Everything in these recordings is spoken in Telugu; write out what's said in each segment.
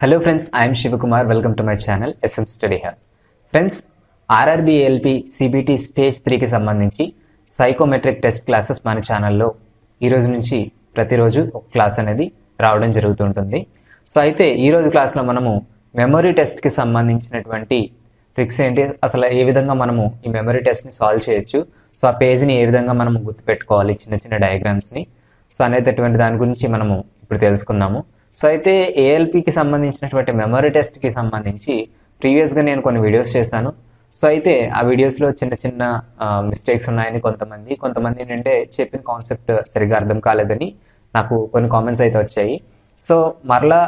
Hello friends, I am Shivakumar. Welcome to my channel SM Study Hub. Friends, RRB ALP CBT Stage 3 కి సంబంధించి సైకోమెట్రిక్ టెస్ట్ క్లాసెస్ మన ఛానల్లో ఈ రోజు నుంచి ప్రతిరోజు ఒక క్లాస్ అనేది రావడం జరుగుతుంటుంది. సో అయితే ఈ రోజు క్లాస్లో మనము మెమరీ టెస్ట్కి సంబంధించినటువంటి ట్రిక్స్ ఏంటి, అసలు ఏ విధంగా మనము ఈ మెమరీ టెస్ట్ని సాల్వ్ చేయొచ్చు, సో ఆ పేజ్ని ఏ విధంగా మనము గుర్తుపెట్టుకోవాలి, చిన్న చిన్న డయాగ్రామ్స్ని, సో అనేటటువంటి దాని గురించి మనము ఇప్పుడు తెలుసుకుందాము. సో అయితే ఏఎల్పికి సంబంధించినటువంటి మెమరీ టెస్ట్కి సంబంధించి ప్రీవియస్గా నేను కొన్ని వీడియోస్ చేశాను. సో అయితే ఆ వీడియోస్లో చిన్న చిన్న మిస్టేక్స్ ఉన్నాయని కొంతమంది ఏంటంటే చెప్పిన కాన్సెప్ట్ సరిగ్గా అర్థం కాలేదని నాకు కొన్ని కామెంట్స్ అయితే వచ్చాయి. సో మరలా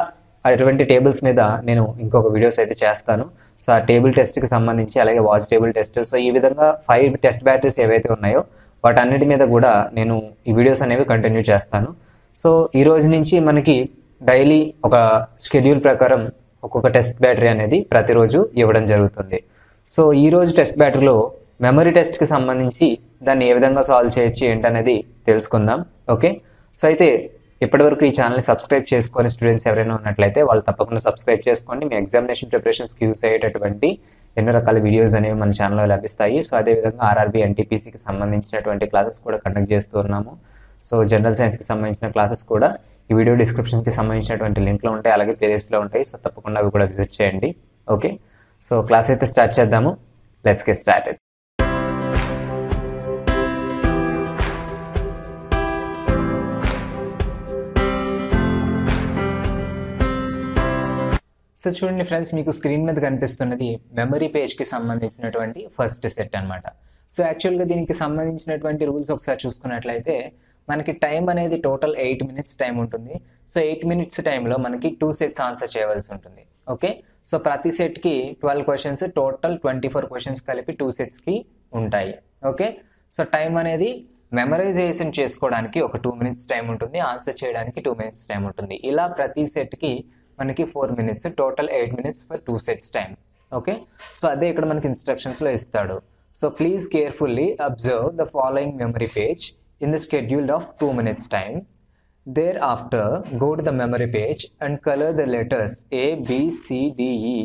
అటువంటి టేబుల్స్ మీద నేను ఇంకొక వీడియోస్ అయితే చేస్తాను. సో ఆ టేబుల్ టెస్ట్కి సంబంధించి, అలాగే వాచ్ టేబుల్ టెస్ట్, సో ఈ విధంగా 5 టెస్ట్ బ్యాటరీస్ ఏవైతే ఉన్నాయో వాటన్నిటి మీద కూడా నేను ఈ వీడియోస్ అనేవి కంటిన్యూ చేస్తాను. సో ఈ రోజు నుంచి మనకి డైలీ ఒక షెడ్యూల్ ప్రకారం ఒక్కొక్క టెస్ట్ బ్యాటరీ అనేది ప్రతిరోజు ఇవ్వడం జరుగుతుంది. సో ఈ రోజు టెస్ట్ బ్యాటరీలో మెమరీ టెస్ట్కి సంబంధించి దాన్ని ఏ విధంగా సాల్వ్ చేయొచ్చు ఏంటనేది తెలుసుకుందాం. ఓకే, సో అయితే ఇప్పటివరకు ఈ ఛానల్ని సబ్స్క్రైబ్ చేసుకొని స్టూడెంట్స్ ఎవరైనా ఉన్నట్లయితే వాళ్ళు తప్పకుండా సబ్స్క్రైబ్ చేసుకోండి. మీ ఎగ్జామినేషన్ ప్రిపరేషన్స్కి యూస్ అయ్యేటటువంటి ఎన్నో రకాల వీడియోస్ అనేవి మన ఛానల్లో లభిస్తాయి. సో అదేవిధంగా ఆర్ఆర్బీ ఎన్టీపీసీకి సంబంధించినటువంటి క్లాసెస్ కూడా కండక్ట్ చేస్తూ ఉన్నాము. సో జనరల్ సైన్స్కి సంబంధించిన క్లాసెస్ కూడా ఈ వీడియో డిస్క్రిప్షన్కి సంబంధించినటువంటి లింక్లో ఉంటాయి, అలాగే ప్లేలిస్ట్లో ఉంటాయి. సో తప్పకుండా అవి కూడా విజిట్ చేయండి. ఓకే, సో క్లాస్ అయితే స్టార్ట్ చేద్దాము. Let's get started. సో చూడండి ఫ్రెండ్స్, మీకు స్క్రీన్ మీద కనిపిస్తున్నది మెమరీ పేజ్కి సంబంధించినటువంటి ఫస్ట్ సెట్ అనమాట. సో యాక్చువల్గా దీనికి సంబంధించినటువంటి రూల్స్ ఒకసారి చూసుకున్నట్లయితే మనకి టైం అనేది టోటల్ 8 minutes టైం ఉంటుంది. సో 8 minutes టైంలో మనకి 2 sets ఆన్సర్ చేయవలసి ఉంటుంది. ఓకే, సో ప్రతి సెట్కి 12 questions, టోటల్ 24 questions కలిపి 2 setsకి ఉంటాయి. ఓకే, సో టైం అనేది మెమరైజేషన్ చేసుకోవడానికి ఒక 2 minutes టైం ఉంటుంది, ఆన్సర్ చేయడానికి 2 minutes టైం ఉంటుంది. ఇలా ప్రతి సెట్కి మనకి 4 minutes, total 8 minutes for 2 sets time. Okay, so అదే ఇక్కడ మనకి ఇన్స్ట్రక్షన్స్లో ఇస్తాడు. So please carefully observe the following memory page in the schedule of 2 minutes time. Thereafter, go to the memory page and color the letters A, B, C, D, E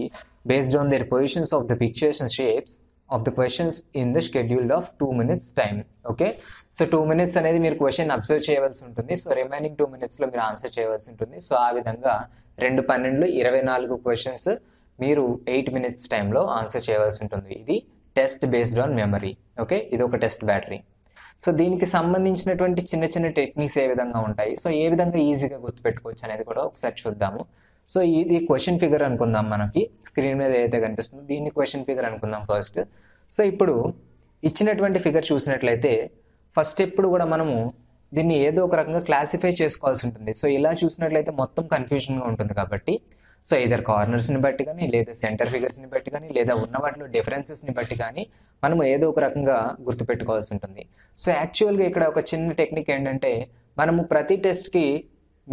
based on their positions of the pictures and shapes of the questions in the schedule of 2 minutes time. Okay, so 2 minutes అనేది మీరు క్వశ్చన్ అబ్జర్వ్ చేయవలసి ఉంటుంది. సో రిమైనింగ్ 2 minutesలో మీరు ఆన్సర్ చేయవలసి ఉంటుంది. సో ఆ విధంగా 2 12 24 క్వశ్చన్స్ మీరు 8 minutes టైంలో ఆన్సర్ చేయవలసి ఉంటుంది. ఇది test based on memory. Okay, ఇది ఒక టెస్ట్ బ్యాటరీ. సో దీనికి సంబంధించినటువంటి చిన్న చిన్న టెక్నిక్స్ ఏ విధంగా ఉంటాయి, సో ఏ విధంగా ఈజీగా గుర్తుపెట్టుకోవచ్చు అనేది కూడా ఒకసారి చూద్దాము. సో ఇది క్వశ్చన్ ఫిగర్ అనుకుందాం, మనకి స్క్రీన్ మీద ఏదైతే కనిపిస్తుందో దీన్ని క్వశ్చన్ ఫిగర్ అనుకుందాం ఫస్ట్. సో ఇప్పుడు ఇచ్చినటువంటి ఫిగర్ చూసినట్లయితే ఫస్ట్ ఎప్పుడు కూడా మనము దీన్ని ఏదో ఒక రకంగా క్లాసిఫై చేసుకోవాల్సి ఉంటుంది. సో ఇలా చూసినట్లయితే మొత్తం కన్ఫ్యూజన్గా ఉంటుంది కాబట్టి సో ఇదర్ కార్నర్స్ని బట్టి కానీ, లేదా సెంటర్ ఫిగర్స్ని బట్టి కానీ, లేదా ఉన్న వాటిలో డిఫరెన్సెస్ని బట్టి కానీ మనము ఏదో ఒక రకంగా గుర్తుపెట్టుకోవాల్సి ఉంటుంది. సో యాక్చువల్గా ఇక్కడ ఒక చిన్న టెక్నిక్ ఏంటంటే మనము ప్రతి టెస్ట్కి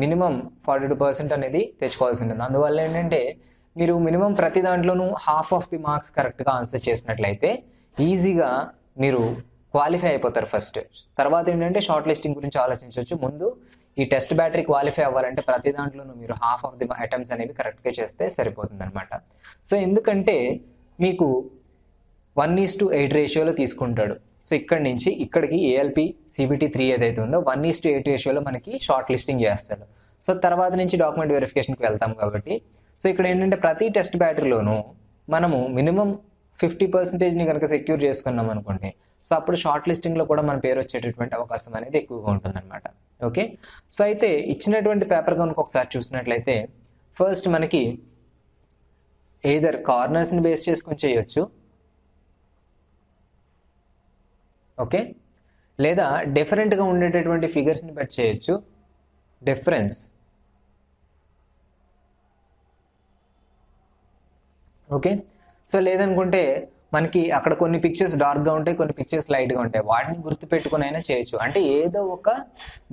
మినిమం 42% అనేది తెచ్చుకోవాల్సి ఉంటుంది. అందువల్ల ఏంటంటే మీరు మినిమం ప్రతి దాంట్లోనూ హాఫ్ ఆఫ్ ది మార్క్స్ కరెక్ట్గా ఆన్సర్ చేసినట్లయితే ఈజీగా మీరు క్వాలిఫై అయిపోతారు ఫస్ట్. తర్వాత ఏంటంటే షార్ట్ లిస్టింగ్ గురించి ఆలోచించవచ్చు. ముందు ఈ టెస్ట్ బ్యాటరీ క్వాలిఫై అవ్వాలంటే ప్రతి దాంట్లోనూ మీరు హాఫ్ ఆఫ్ ది అటెంప్ట్స్ అనేవి కరెక్ట్గా చేస్తే సరిపోతుంది అనమాట. సో ఎందుకంటే మీకు 1:8 రేషియోలో తీసుకుంటాడు. సో ఇక్కడి నుంచి ఇక్కడికి ఏఎల్పి CBT 3 ఏదైతే ఉందో 1:8 రేషియోలో మనకి షార్ట్ లిస్టింగ్ చేస్తాడు. సో తర్వాత నుంచి డాక్యుమెంట్ వెరిఫికేషన్కి వెళ్తాం కాబట్టి సో ఇక్కడ ఏంటంటే ప్రతి టెస్ట్ బ్యాటరీలోనూ మనము మినిమం 50%ని కనుక సెక్యూర్ చేసుకున్నాం అనుకోండి, సో అప్పుడు షార్ట్ లిస్టింగ్లో కూడా మన పేరు వచ్చేటటువంటి అవకాశం అనేది ఎక్కువగా ఉంటుందన్నమాట. ఓకే, సో అయితే ఇచ్చినటువంటి పేపర్ కనుక ఒకసారి చూసినట్లయితే ఫస్ట్ మనకి ఎయిదర్ కార్నర్స్ని బేస్ చేసుకొని చేయొచ్చు, ఓకే, లేదా డిఫరెంట్గా ఉండేటటువంటి ఫిగర్స్ని బట్టి చేయొచ్చు, డిఫరెన్స్. ఓకే, సో లేదనుకుంటే మనకి అక్కడ కొన్ని పిక్చర్స్ డార్క్గా ఉంటాయి, కొన్ని పిక్చర్స్ లైట్గా ఉంటాయి, వాటిని గుర్తుపెట్టుకుని అయినా చేయొచ్చు. అంటే ఏదో ఒక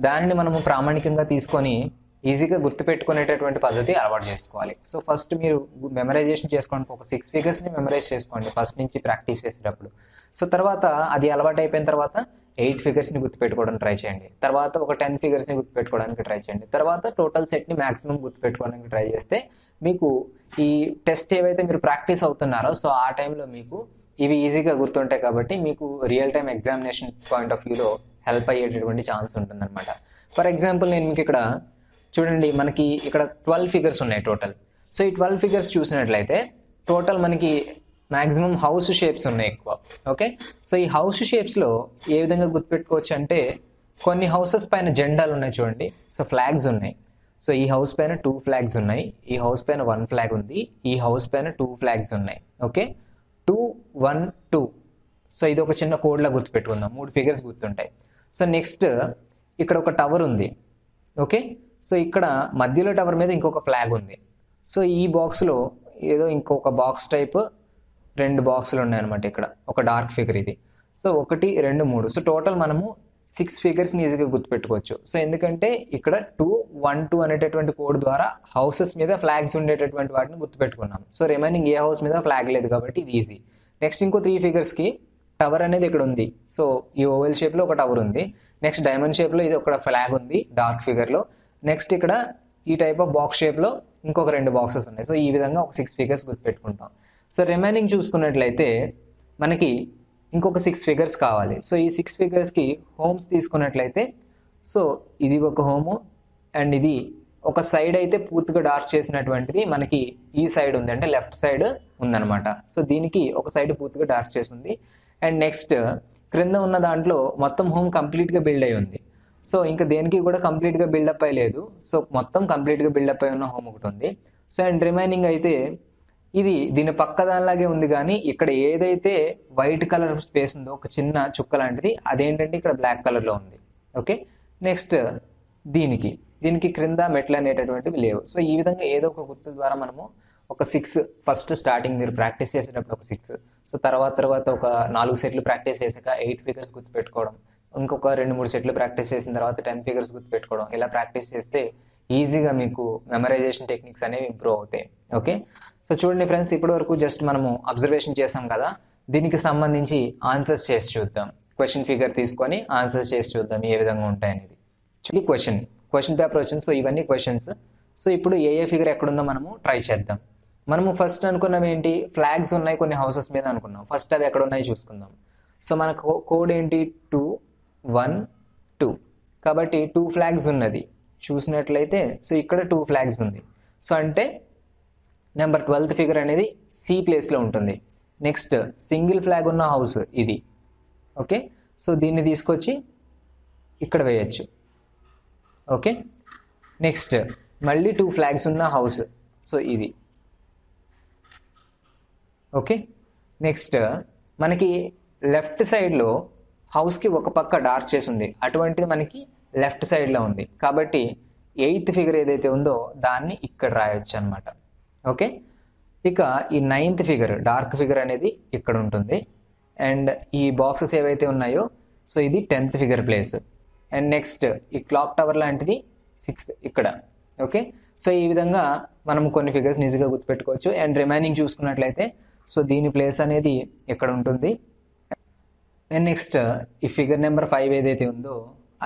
దానిని మనము ప్రామాణికంగా తీసుకొని ఈజీగా గుర్తుపెట్టుకునేటటువంటి పద్ధతి అలవాటు చేసుకోవాలి. సో ఫస్ట్ మీరు మెమరైజేషన్ చేసుకోండి, ఒక 6 figures మెమరైజ్ చేసుకోండి ఫస్ట్ నుంచి ప్రాక్టీస్ చేసేటప్పుడు. సో తర్వాత అది అలవాటు అయిపోయిన తర్వాత 8 ఫిగర్స్ని గుర్తుపెట్టుకోవడానికి ట్రై చేయండి. తర్వాత ఒక 10 ఫిగర్స్ని గుర్తుపెట్టుకోవడానికి ట్రై చేయండి. తర్వాత టోటల్ సెట్ని మ్యాక్సిమం గుర్తుపెట్టుకోవడానికి ట్రై చేస్తే మీకు ఈ టెస్ట్ ఏవైతే మీరు ప్రాక్టీస్ అవుతున్నారో సో ఆ టైంలో మీకు ఇవి ఈజీగా గుర్తుంటాయి కాబట్టి మీకు real time examination point of వ్యూలో హెల్ప్ అయ్యేటటువంటి ఛాన్స్ ఉంటుందన్నమాట. ఫర్ ఎగ్జాంపుల్ నేను మీకు ఇక్కడ చూడండి, మనకి ఇక్కడ 12 ఫిగర్స్ ఉన్నాయి టోటల్. సో ఈ 12 ఫిగర్స్ చూసినట్లయితే టోటల్ మనకి మ్యాక్సిమం హౌస్ షేప్స్ ఉన్నాయి ఎక్కువ. ఓకే, సో ఈ హౌస్ షేప్స్లో ఏ విధంగా గుర్తుపెట్టుకోవచ్చు అంటే కొన్ని హౌసెస్ పైన జెండాలు ఉన్నాయి చూడండి, సో ఫ్లాగ్స్ ఉన్నాయి. సో ఈ హౌస్ పైన 2 ఫ్లాగ్స్ ఉన్నాయి, ఈ హౌస్ పైన 1 ఫ్లాగ్ ఉంది, ఈ హౌస్ పైన 2 ఫ్లాగ్స్ ఉన్నాయి. ఓకే, 2 1 2. సో ఇది ఒక చిన్న కోడ్లా గుర్తుపెట్టుకుందాం, 3 ఫిగర్స్ గుర్తుంటాయి. సో నెక్స్ట్ ఇక్కడ ఒక టవర్ ఉంది. ఓకే, సో ఇక్కడ మధ్యలో టవర్ మీద ఇంకొక ఫ్లాగ్ ఉంది. సో ఈ బాక్స్లో ఏదో ఇంకొక బాక్స్ టైప్ 2 బాక్సులు ఉన్నాయన్నమాట. ఇక్కడ ఒక డార్క్ ఫిగర్ ఇది. సో 1 2 3. సో టోటల్ మనము 6 ఫిగర్స్ని ఈజీగా గుర్తుపెట్టుకోవచ్చు. సో ఎందుకంటే ఇక్కడ 2 1 2 అనేటటువంటి కోడ్ ద్వారా హౌసెస్ మీద ఫ్లాగ్స్ ఉండేటటువంటి వాటిని గుర్తుపెట్టుకున్నాం. సో రిమైనింగ్ ఏ హౌస్ మీద ఫ్లాగ్ లేదు కాబట్టి ఇది ఈజీ. నెక్స్ట్ ఇంకో 3 ఫిగర్స్కి టవర్ అనేది ఇక్కడ ఉంది. సో ఈ ఓవెల్ షేప్లో ఒక టవర్ ఉంది. నెక్స్ట్ డైమండ్ షేప్లో ఇది ఒక ఫ్లాగ్ ఉంది డార్క్ ఫిగర్లో. నెక్స్ట్ ఇక్కడ ఈ టైప్ ఆఫ్ బాక్స్ షేప్లో ఇంకొక 2 బాక్సెస్ ఉన్నాయి. సో ఈ విధంగా ఒక 6 ఫిగర్స్ గుర్తుపెట్టుకుంటాం. సో రిమైనింగ్ చూసుకున్నట్లయితే మనకి ఇంకొక 6 ఫిగర్స్ కావాలి. సో ఈ 6 ఫిగర్స్కి హోమ్స్ తీసుకున్నట్లయితే సో ఇది ఒక హోము అండ్ ఇది ఒక సైడ్ అయితే పూర్తిగా డార్క్ చేసినటువంటిది మనకి ఈ సైడ్ ఉంది, అంటే లెఫ్ట్ సైడ్ ఉందన్నమాట. సో దీనికి ఒక సైడ్ పూర్తిగా డార్క్ చేసింది. అండ్ నెక్స్ట్ క్రింద ఉన్న దాంట్లో మొత్తం హోమ్ కంప్లీట్గా బిల్డ్ అయి ఉంది. సో ఇంకా దేనికి కూడా కంప్లీట్గా బిల్డప్ అయ్యలేదు. సో మొత్తం కంప్లీట్గా బిల్డప్ అయి ఉన్న హోమ్ ఒకటి ఉంది. సో అండ్ రిమైనింగ్ అయితే ఇది దీని పక్క దానిలాగే ఉంది, కానీ ఇక్కడ ఏదైతే వైట్ కలర్ స్పేస్ ఉందో ఒక చిన్న చుక్క లాంటిది అదేంటంటే ఇక్కడ బ్లాక్ కలర్లో ఉంది. ఓకే, నెక్స్ట్ దీనికి క్రింద మెట్లు అనేటటువంటివి లేవు. సో ఈ విధంగా ఏదో ఒక గుర్తు ద్వారా మనము ఒక 6 ఫస్ట్ స్టార్టింగ్ మీరు ప్రాక్టీస్ చేసేటప్పుడు ఒక 6. సో తర్వాత ఒక 4 సెట్లు ప్రాక్టీస్ చేసాక 8 ఫిగర్స్ గుర్తుపెట్టుకోవడం, ఇంకొక 2-3 సెట్లు ప్రాక్టీస్ చేసిన తర్వాత 10 ఫిగర్స్ గుర్తుపెట్టుకోవడం, ఇలా ప్రాక్టీస్ చేస్తే ఈజీగా మీకు మెమరైజేషన్ టెక్నిక్స్ అనేవి ఇంప్రూవ్ అవుతాయి. ఓకే, సో చూడండి ఫ్రెండ్స్, ఇప్పటి వరకు జస్ట్ మనము అబ్జర్వేషన్ చేసాం కదా, దీనికి సంబంధించి ఆన్సర్స్ చేసి చూద్దాం. క్వశ్చన్ ఫిగర్ తీసుకొని ఆన్సర్స్ చేసి చూద్దాం ఏ విధంగా ఉంటాయనేది. ఇది క్వశ్చన్ పేపర్ వచ్చింది. సో ఇవన్నీ క్వశ్చన్స్. సో ఇప్పుడు ఏ ఫిగర్ ఎక్కడుందో మనము ట్రై చేద్దాం. మనము ఫస్ట్ అనుకున్నాం ఏంటి, ఫ్లాగ్స్ ఉన్నాయి కొన్ని హౌసెస్ మీద అనుకున్నాం. ఫస్ట్ అవి ఎక్కడ ఉన్నాయి చూసుకుందాం. సో మన కోడ్ ఏంటి, 2 1 2. కాబట్టి 2 ఫ్లాగ్స్ ఉన్నది చూసినట్లయితే సో ఇక్కడ 2 ఫ్లాగ్స్ ఉంది. సో అంటే నెంబర్ 12th ఫిగర్ అనేది సి ప్లేస్లో ఉంటుంది. నెక్స్ట్ సింగిల్ ఫ్లాగ్ ఉన్న హౌస్ ఇది. ఓకే, సో దీన్ని తీసుకొచ్చి ఇక్కడ వేయచ్చు. ఓకే, నెక్స్ట్ మళ్ళీ 2 ఫ్లాగ్స్ ఉన్న హౌస్, సో ఇది. ఓకే, నెక్స్ట్ మనకి లెఫ్ట్ సైడ్లో హౌస్కి ఒక పక్క డార్క్ చేసి ఉంది, అటువంటిది మనకి లెఫ్ట్ సైడ్లో ఉంది. కాబట్టి 8th ఫిగర్ ఏదైతే ఉందో దాన్ని ఇక్కడ రాయొచ్చు అనమాట. ఓకే, ఇక ఈ 9th ఫిగర్ డార్క్ ఫిగర్ అనేది ఇక్కడ ఉంటుంది. అండ్ ఈ బాక్సెస్ ఏవైతే ఉన్నాయో సో ఇది 10th figure place. And next ఈ క్లాక్ టవర్ లాంటిది 6th ఇక్కడ. ఓకే, సో ఈ విధంగా మనం కొన్ని ఫిగర్స్ ఈజీగా గుర్తుపెట్టుకోవచ్చు. అండ్ రిమైనింగ్ చూసుకున్నట్లయితే సో దీని ప్లేస్ అనేది ఎక్కడ ఉంటుంది. అండ్ నెక్స్ట్ ఈ ఫిగర్ నెంబర్ 5 ఏదైతే ఉందో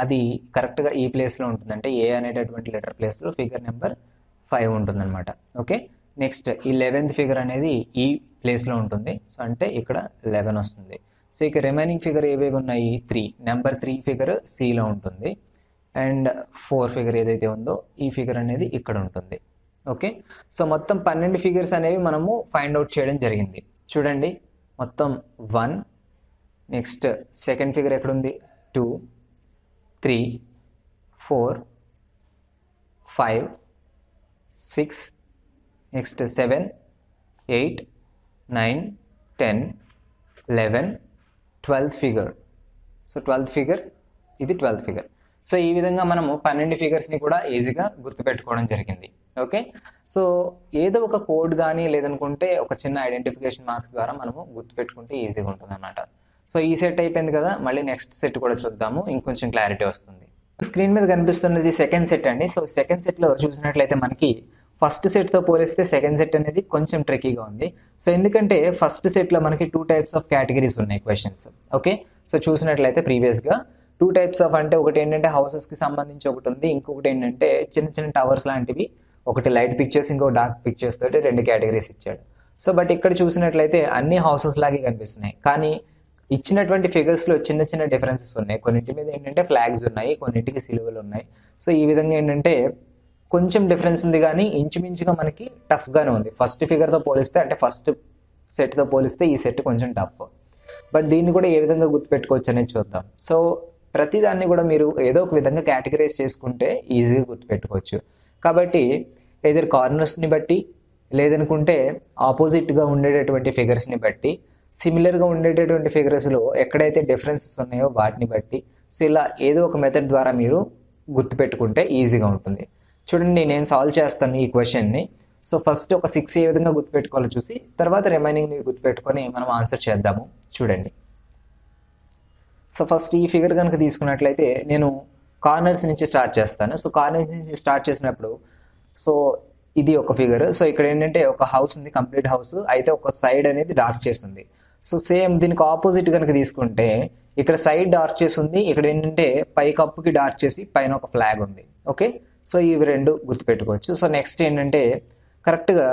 అది కరెక్ట్గా ఈ ప్లేస్లో ఉంటుంది, అంటే ఏ అనేటటువంటి లెటర్ ప్లేస్లో ఫిగర్ నెంబర్ 5 ఉంటుందన్నమాట. ఓకే, నెక్స్ట్ ఈ 11th ఫిగర్ అనేది ఈ ప్లేస్లో ఉంటుంది. సో అంటే ఇక్కడ 11 వస్తుంది. సో ఇక రిమైనింగ్ ఫిగర్ ఏవేవి ఉన్నాయి, 3 నెంబర్ 3 ఫిగర్ సిలో ఉంటుంది. అండ్ 4 ఫిగర్ ఏదైతే ఉందో ఈ ఫిగర్ అనేది ఇక్కడ ఉంటుంది. ఓకే, సో మొత్తం 12 ఫిగర్స్ అనేవి మనము ఫైండ్ అవుట్ చేయడం జరిగింది. చూడండి, మొత్తం 1, నెక్స్ట్ సెకండ్ ఫిగర్ ఎక్కడుంది, 2 3 4 5 6, next 7 8 9 10 11 12th figure. So 12th figure ఇది 12th ఫిగర్. సో ఈ విధంగా మనము 12 ఫిగర్స్ని కూడా ఈజీగా గుర్తుపెట్టుకోవడం జరిగింది. ఓకే, సో ఏదో ఒక కోడ్ కానీ లేదనుకుంటే ఒక చిన్న ఐడెంటిఫికేషన్ మార్క్స్ ద్వారా మనము గుర్తుపెట్టుకుంటే ఈజీగా ఉంటుంది అన్నమాట. సో ఈ సెట్ అయిపోయింది కదా, మళ్ళీ నెక్స్ట్ సెట్ కూడా చూద్దాము, ఇంకొంచెం క్లారిటీ వస్తుంది. స్క్రీన్ మీద కనిపిస్తున్నది సెకండ్ సెట్ అండి. సో సెకండ్ సెట్లో చూసినట్లయితే మనకి ఫస్ట్ సెట్తో పోలిస్తే సెకండ్ సెట్ అనేది కొంచెం ట్రికీగా ఉంది. సో ఎందుకంటే ఫస్ట్ సెట్లో మనకి 2 టైప్స్ ఆఫ్ కేటగిరీస్ ఉన్నాయి క్వశ్చన్స్. ఓకే, సో చూసినట్లయితే ప్రీవియస్గా 2 టైప్స్ ఆఫ్ అంటే ఒకటి ఏంటంటే హౌసెస్కి సంబంధించి ఒకటి ఉంది, ఇంకొకటి ఏంటంటే చిన్న చిన్న టవర్స్ లాంటివి, ఒకటి లైట్ పిక్చర్స్ ఇంకో డార్క్ పిక్చర్స్ తోటి 2 కేటగిరీస్ ఇచ్చాడు. సో బట్ ఇక్కడ చూసినట్లయితే అన్ని హౌసెస్ లాగే కనిపిస్తున్నాయి, కానీ ఇచ్చినటువంటి ఫిగర్స్లో చిన్న చిన్న డిఫరెన్సెస్ ఉన్నాయి. కొన్నింటి మీద ఏంటంటే ఫ్లాగ్స్ ఉన్నాయి, కొన్నింటికి సిలువలు ఉన్నాయి. సో ఈ విధంగా ఏంటంటే కొంచెం డిఫరెన్స్ ఉంది, కానీ ఇంచుమించుగా మనకి టఫ్గానే ఉంది. ఫస్ట్ ఫిగర్తో పోలిస్తే అంటే ఫస్ట్ సెట్తో పోలిస్తే ఈ సెట్ కొంచెం టఫ్. బట్ దీన్ని కూడా ఏ విధంగా గుర్తుపెట్టుకోవచ్చు అనేది చూద్దాం. సో ప్రతిదాన్ని కూడా మీరు ఏదో ఒక విధంగా కేటగరైజ్ చేసుకుంటే ఈజీగా గుర్తుపెట్టుకోవచ్చు. కాబట్టి ఏదైనా కార్నర్స్ని బట్టి, లేదనుకుంటే ఆపోజిట్గా ఉండేటటువంటి ఫిగర్స్ని బట్టి, సిమిలర్గా ఉండేటటువంటి ఫిగర్స్లో ఎక్కడైతే డిఫరెన్సెస్ ఉన్నాయో వాటిని బట్టి, సో ఇలా ఏదో ఒక మెథడ్ ద్వారా మీరు గుర్తుపెట్టుకుంటే ఈజీగా ఉంటుంది. చూడండి, నేను సాల్వ్ చేస్తాను ఈ క్వశ్చన్ని. సో ఫస్ట్ ఒక 6 ఏ విధంగా గుర్తుపెట్టుకోవాలో చూసి తర్వాత రిమైనింగ్ని గుర్తుపెట్టుకొని మనం ఆన్సర్ చేద్దాము. చూడండి, సో ఫస్ట్ ఈ ఫిగర్ కనుక తీసుకున్నట్లయితే నేను కార్నర్స్ నుంచి స్టార్ట్ చేస్తాను. సో కార్నర్స్ నుంచి స్టార్ట్ చేసినప్పుడు సో ఇది ఒక ఫిగర్. సో ఇక్కడ ఏంటంటే ఒక హౌస్ ఉంది, కంప్లీట్ హౌస్, అయితే ఒక సైడ్ అనేది డార్క్ చేస్తుంది. సో సేమ్ దీనికి ఆపోజిట్ కనుక తీసుకుంటే ఇక్కడ సైడ్ డార్క్ చేసి ఉంది, ఇక్కడ ఏంటంటే పై కప్పుకి డార్క్ చేసి పైన ఒక ఫ్లాగ్ ఉంది. ఓకే, సో ఇవి 2 గుర్తుపెట్టుకోవచ్చు. సో నెక్స్ట్ ఏంటంటే కరెక్ట్గా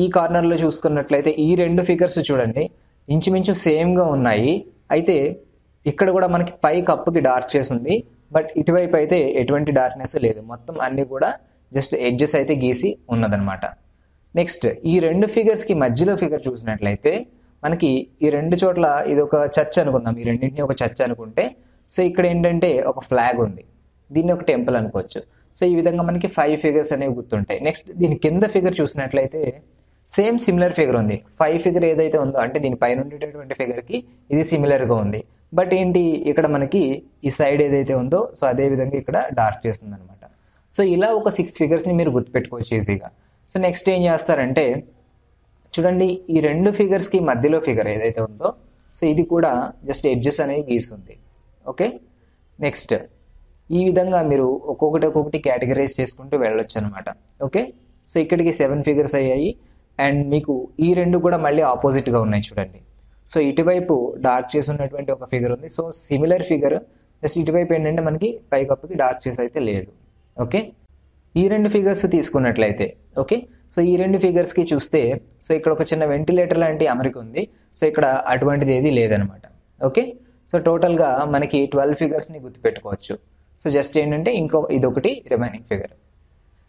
ఈ కార్నర్లో చూసుకున్నట్లయితే ఈ 2 ఫిగర్స్ చూడండి ఇంచుమించు సేమ్గా ఉన్నాయి. అయితే ఇక్కడ కూడా మనకి పై కప్పుకి డార్క్ చేసి ఉంది, బట్ ఇటువైపు అయితే ఎటువంటి డార్క్నెస్ లేదు, మొత్తం అన్నీ కూడా జస్ట్ ఎడ్జెస్ అయితే గీసి ఉన్నదనమాట. నెక్స్ట్ ఈ 2 ఫిగర్స్కి మధ్యలో ఫిగర్ చూసినట్లయితే మనకి ఈ 2 చోట్ల ఇది ఒక చర్చ్ అనుకుందాం, ఈ రెండింటిని ఒక చర్చ్ అనుకుంటే సో ఇక్కడ ఏంటంటే ఒక ఫ్లాగ్ ఉంది, దీన్ని ఒక టెంపుల్ అనుకోవచ్చు. సో ఈ విధంగా మనకి 5 ఫిగర్స్ అనేవి గుర్తుంటాయి. నెక్స్ట్ దీని కింద ఫిగర్ చూసినట్లయితే సేమ్ సిమిలర్ ఫిగర్ ఉంది. 5 ఫిగర్ ఏదైతే ఉందో అంటే దీని పైన ఉండేటటువంటి ఫిగర్కి ఇది సిమిలర్గా ఉంది, బట్ ఏంటి ఇక్కడ మనకి ఈ సైడ్ ఏదైతే ఉందో సో అదే విధంగా ఇక్కడ డార్క్ చేస్తుంది అనమాట. సో ఇలా ఒక 6 ఫిగర్స్ని మీరు గుర్తుపెట్టుకోవచ్చు ఈజీగా. సో నెక్స్ట్ ఏం చేస్తారంటే చూడండి, ఈ 2 ఫిగర్స్కి మధ్యలో ఫిగర్ ఏదైతే ఉందో సో ఇది కూడా జస్ట్ ఎడ్జెస్ అనేవి గీస్తుంది. ఓకే, నెక్స్ట్ ఈ విధంగా మీరు ఒక్కొక్కటి కేటగరైజ్ చేసుకుంటూ వెళ్ళొచ్చు అనమాట. ఓకే, సో ఇక్కడికి 7 ఫిగర్స్ అయ్యాయి. అండ్ మీకు ఈ 2 కూడా మళ్ళీ ఆపోజిట్గా ఉన్నాయి చూడండి. సో ఇటువైపు డార్క్ చేసి ఉన్నటువంటి ఒక ఫిగర్ ఉంది, సో సిమిలర్ ఫిగర్, జస్ట్ ఇటువైపు ఏంటంటే మనకి పైకప్పుకి డార్క్ చేసి అయితే లేదు. ఓకే, ఈ 2 ఫిగర్స్ తీసుకున్నట్లయితే ఓకే, సో ఈ 2 ఫిగర్స్కి చూస్తే సో ఇక్కడ ఒక చిన్న వెంటిలేటర్ లాంటి అమరిక ఉంది, సో ఇక్కడ అటువంటిది ఏది లేదనమాట. ఓకే, సో టోటల్గా మనకి 12 ఫిగర్స్ని గుర్తుపెట్టుకోవచ్చు. సో జస్ట్ ఏంటంటే ఇదొకటి రిమైనింగ్ ఫిగర్.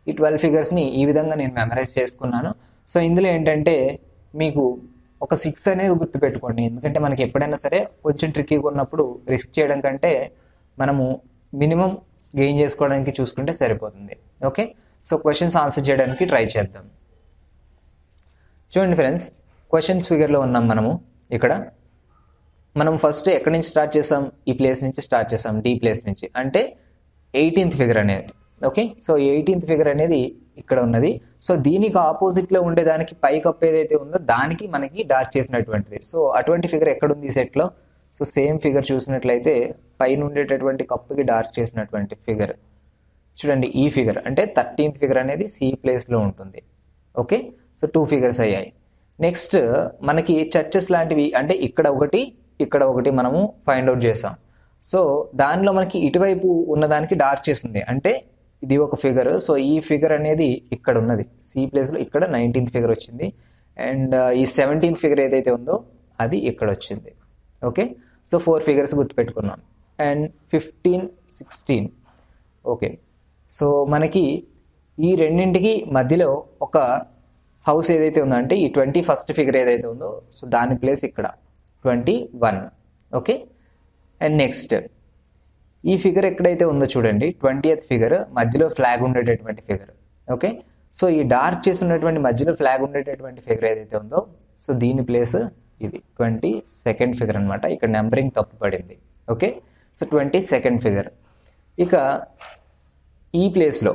ఈ 12 ఫిగర్స్ని ఈ విధంగా నేను మెమరైజ్ చేసుకున్నాను. సో ఇందులో ఏంటంటే మీకు ఒక 6 అనేవి గుర్తుపెట్టుకోండి, ఎందుకంటే మనకి ఎప్పుడైనా సరే కొంచెం ట్రిక్కీగా ఉన్నప్పుడు రిస్క్ చేయడం కంటే మనము మినిమం గెయిన్ చేసుకోవడానికి చూసుకుంటే సరిపోతుంది. ఓకే, సో క్వశ్చన్స్ ఆన్సర్ చేయడానికి ట్రై చేద్దాం. చూడండి ఫ్రెండ్స్, క్వశ్చన్స్ ఫిగర్లో ఉన్నాం మనము. ఇక్కడ మనం ఫస్ట్ ఎక్కడి నుంచి స్టార్ట్ చేసాం, ఈ ప్లేస్ నుంచి స్టార్ట్ చేసాం, డి ప్లేస్ నుంచి, అంటే 18th ఫిగర్ అనేది. ఓకే, సో 18th ఫిగర్ అనేది ఇక్కడ ఉన్నది. సో దీనికి ఆపోజిట్లో ఉండేదానికి పై కప్ ఏదైతే ఉందో దానికి మనకి డార్క్ చేసినటువంటిది. సో అటువంటి ఫిగర్ ఎక్కడుంది ఈ సెట్లో? సో సేమ్ ఫిగర్ చూసినట్లయితే పైన ఉండేటటువంటి కప్పుకి డార్క్ చేసినటువంటి ఫిగర్ చూడండి, ఈ ఫిగర్ అంటే 13th ఫిగర్ అనేది సి ప్లేస్లో ఉంటుంది. ఓకే, సో 2 ఫిగర్స్ అయ్యాయి. నెక్స్ట్ మనకి చర్చెస్ లాంటివి అంటే ఇక్కడ ఒకటి మనము ఫైండ్ అవుట్ చేసాం. సో దానిలో మనకి ఇటువైపు ఉన్నదానికి డార్క్ చేస్తుంది, అంటే ఇది ఒక ఫిగర్. సో ఈ ఫిగర్ అనేది ఇక్కడ ఉన్నది సి ప్లేస్లో, ఇక్కడ 19th ఫిగర్ వచ్చింది. అండ్ ఈ 17th ఫిగర్ ఏదైతే ఉందో అది ఇక్కడ వచ్చింది. ఓకే, సో 4 ఫిగర్స్ గుర్తుపెట్టుకున్నాం. అండ్ 15, 16. ఓకే, సో మనకి ఈ రెండింటికి మధ్యలో ఒక హౌస్ ఏదైతే ఉందో అంటే ఈ 21st ఫిగర్ ఏదైతే ఉందో సో దాని ప్లేస్ ఇక్కడ 21. ఓకే, అండ్ నెక్స్ట్ ఈ ఫిగర్ ఎక్కడైతే ఉందో చూడండి 20th ఫిగర్, మధ్యలో ఫ్లాగ్ ఉండేటటువంటి ఫిగర్. ఓకే, సో ఈ డార్క్ చేసి ఉన్నటువంటి మధ్యలో ఫ్లాగ్ ఉండేటటువంటి ఫిగర్ ఏదైతే ఉందో సో దీని ప్లేస్ ఇది 22nd ఫిగర్ అనమాట. ఇక్కడ నెంబరింగ్ తప్పు పడింది. Okay, so 22nd figure. ఇక ఈ ప్లేస్లో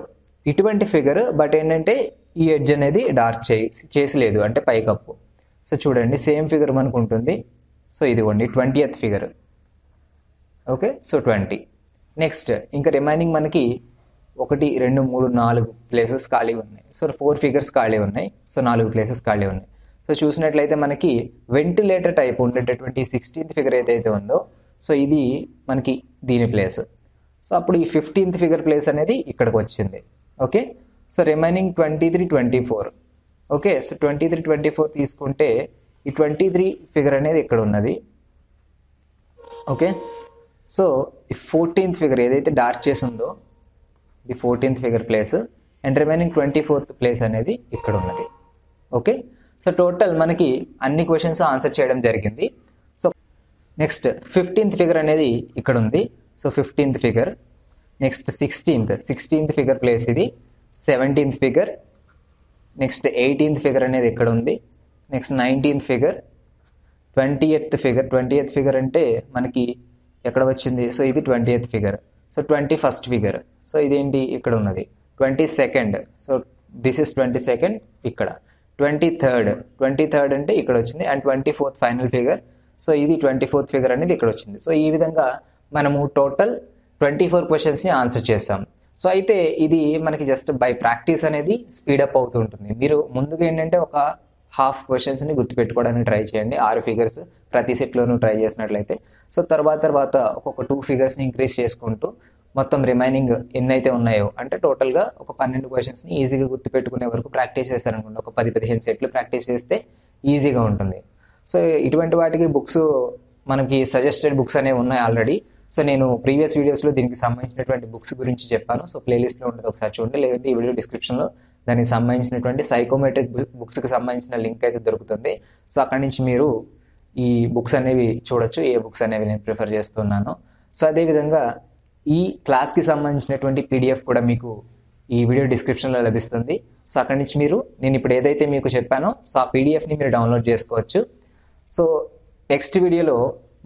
ఇటువంటి ఫిగర్, బట్ ఏంటంటే ఈ ఎడ్జ్ అనేది డార్క్ చేసి లేదు, అంటే పైకప్పు. సో చూడండి సేమ్ ఫిగర్ మనకు ఉంటుంది. సో ఇదిగోండి 20th figure. Okay, so 20. Next ఇంకా రిమైనింగ్ మనకి 1 2 3 4 ప్లేసెస్ ఖాళీ ఉన్నాయి. సో 4 ఫిగర్స్ ఖాళీ ఉన్నాయి. సో 4 ప్లేసెస్ ఖాళీ ఉన్నాయి. సో చూసినట్లయితే మనకి వెంటిలేటర్ టైప్ ఉండేటటువంటి 16th ఫిగర్ ఏదైతే ఉందో సో ఇది మనకి దీని ప్లేస్. సో అప్పుడు ఈ 15th ఫిగర్ ప్లేస్ అనేది ఇక్కడికి వచ్చింది. Okay, so remaining 23 24. Okay, so 23 24 తీసుకుంటే ఈ 23 ఫిగర్ అనేది ఇక్కడ ఉన్నది. ఓకే, సో ఈ 14th ఫిగర్ ఏదైతే డార్క్ చేసి ఉందో ఇది 14th figure place and remaining 24th place అనేది ఇక్కడ ఉన్నది. ఓకే, సో టోటల్ మనకి అన్ని క్వశ్చన్స్ ఆన్సర్ చేయడం జరిగింది. సో నెక్స్ట్ 15th ఫిగర్ అనేది ఇక్కడ ఉంది. So 15th figure, next 16th figure place ఇది, 17th figure, next 18th figure అనేది ఇక్కడ ఉంది, next 19th figure, 20th figure అంటే మనకి ఎక్కడ వచ్చింది, సో ఇది 20th figure. So 21st figure, so ఇదేంటి ఇక్కడ ఉన్నది, 22nd, so this is 22nd ఇక్కడ, 23rd అంటే ఇక్కడ వచ్చింది and 24th final figure, so ఇది 24th ఫిగర్ అనేది ఇక్కడ వచ్చింది. సో ఈ విధంగా మనము టోటల్ 24 క్వశ్చన్స్ని ఆన్సర్ చేస్తాం. సో అయితే ఇది మనకి జస్ట్ బై ప్రాక్టీస్ అనేది స్పీడప్ అవుతూ ఉంటుంది. మీరు ముందుగా ఏంటంటే ఒక హాఫ్ క్వశ్చన్స్ని గుర్తుపెట్టుకోవడానికి ట్రై చేయండి, 6 ఫిగర్స్ ప్రతి సెట్లోనూ ట్రై చేసినట్లయితే. సో తర్వాత ఒక్కొక్క 2 ఫిగర్స్ని ఇంక్రీజ్ చేసుకుంటూ మొత్తం రిమైనింగ్ ఎన్నైతే ఉన్నాయో అంటే టోటల్గా ఒక 12 క్వశ్చన్స్ని ఈజీగా గుర్తుపెట్టుకునే వరకు ప్రాక్టీస్ చేశారనుకోండి, ఒక 10-15 సెట్లు ప్రాక్టీస్ చేస్తే ఈజీగా ఉంటుంది. సో ఇటువంటి వాటికి బుక్స్ మనకి సజెస్టెడ్ బుక్స్ అనేవి ఉన్నాయి ఆల్రెడీ. సో నేను ప్రీవియస్ వీడియోస్లో దీనికి సంబంధించినటువంటి బుక్స్ గురించి చెప్పాను. సో ప్లేలిస్ట్లో ఉంటుంది, ఒకసారి చూడండి, లేదంటే ఈ వీడియో డిస్క్రిప్షన్లో దానికి సంబంధించినటువంటి సైకోమెట్రిక్ బుక్స్కి సంబంధించిన లింక్ అయితే దొరుకుతుంది. సో అక్కడి నుంచి మీరు ఈ బుక్స్ అనేవి చూడొచ్చు, ఏ బుక్స్ అనేవి నేను ప్రిఫర్ చేస్తున్నాను. సో అదేవిధంగా ఈ క్లాస్కి సంబంధించినటువంటి పీడిఎఫ్ కూడా మీకు ఈ వీడియో డిస్క్రిప్షన్లో లభిస్తుంది. సో అక్కడి నుంచి మీరు నేను ఇప్పుడు ఏదైతే మీకు చెప్పానో సో ఆ పీడిఎఫ్ని మీరు డౌన్లోడ్ చేసుకోవచ్చు. సో నెక్స్ట్ వీడియోలో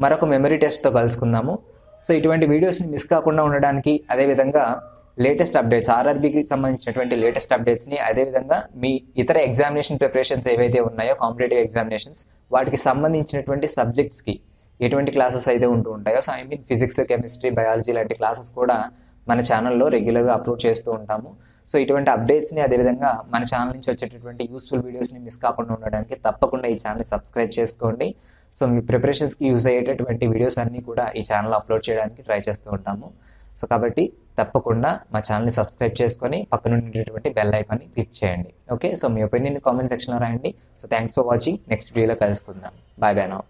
మరొక మెమరీ టెస్ట్తో కలుసుకుందాము. సో ఇటువంటి వీడియోస్ని మిస్ కాకుండా ఉండడానికి, అదేవిధంగా లేటెస్ట్ అప్డేట్స్, ఆర్ఆర్బీకి సంబంధించినటువంటి లేటెస్ట్ అప్డేట్స్ని, అదేవిధంగా మీ ఇతర ఎగ్జామినేషన్ ప్రిపరేషన్స్ ఏవైతే ఉన్నాయో కాంపిటేటివ్ ఎగ్జామినేషన్స్ వాటికి సంబంధించినటువంటి సబ్జెక్ట్స్కి ఎటువంటి క్లాసెస్ అయితే ఉంటూ ఉంటాయో, so I mean physics, chemistry, biology లాంటి క్లాసెస్ కూడా మన ఛానల్లో రెగ్యులర్గా అప్లోడ్ చేస్తూ ఉంటాము. సో ఇటువంటి అప్డేట్స్ని, అదేవిధంగా మన ఛానల్ నుంచి వచ్చేటటువంటి యూస్ఫుల్ వీడియోస్ని మిస్ కాకుండా ఉండడానికి తప్పకుండా ఈ ఛానల్ని సబ్స్క్రైబ్ చేసుకోండి. సో మీ ప్రిపరేషన్స్కి యూజ్ అయ్యేటటువంటి వీడియోస్ అన్నీ కూడా ఈ ఛానల్లో అప్లోడ్ చేయడానికి ట్రై చేస్తూ ఉంటాము. సో కాబట్టి తప్పకుండా మా ఛానల్ని సబ్స్క్రైబ్ చేసుకొని పక్కన ఉండేటటువంటి బెల్ ఐకాన్ని క్లిక్ చేయండి. ఓకే, సో మీ ఒపీనియన్ కామెంట్ సెక్షన్లో రాయండి. So thanks for watching. Next వీడియోలో కలుసుకుందాం. Bye now.